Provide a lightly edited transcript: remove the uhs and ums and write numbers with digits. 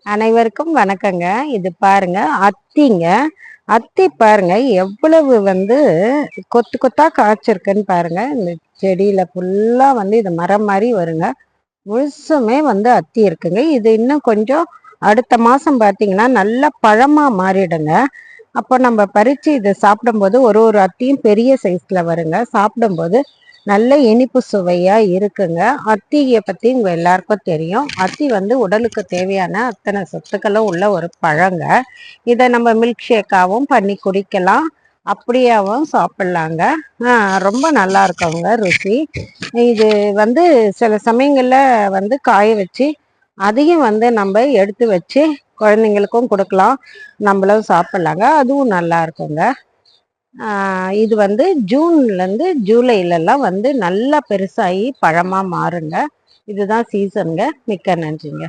அனைவருக்கும் வணக்கங்க. இது பாருங்க அத்திங்க. அத்தி பாருங்க எவ்வளவு கொத்து கொத்தா காய்ச்சிருக்குன்னு பாருங்க. இந்த செடியில ஃபுல்லா இது மரம் மாதிரி வருங்க. முழுசுமே அத்தி இருக்குங்க. இது இன்னும் கொஞ்சம் அடுத்த மாசம் பார்த்தீங்கன்னா நல்லா பழமா மாறிடுங்க. அப்போ நம்ம பறிச்சு இதை சாப்பிடும்போது ஒரு ஒரு அத்தியும் பெரிய சைஸ்ல வருங்க. சாப்பிடும்போது நல்ல இனிப்பு சுவையா இருக்குங்க. அத்தியை பத்தி உங்க எல்லாருக்கும் தெரியும். அத்தி உடலுக்கு தேவையான அத்தனை சத்துக்களும் உள்ள ஒரு பழங்க. இதை நம்ம மில்க் ஷேக்காவும் பண்ணி குடிக்கலாம், அப்படியாவும் சாப்பிடலாங்க. ரொம்ப நல்லா இருக்குங்க ருசி. இது சில சமயங்கள்ல காய வச்சு அதையும் நம்ம எடுத்து வச்சு குழந்தைங்களுக்கும் கொடுக்கலாம், நம்மளும் சாப்பிடலாங்க. அதுவும் நல்லா இருக்குங்க. இது ஜூன்லேருந்து ஜூலைலலாம் நல்லா பெருசாகி பழமாக மாறுங்க. இதுதான் சீசனுங்க. மிக்க நன்றிங்க.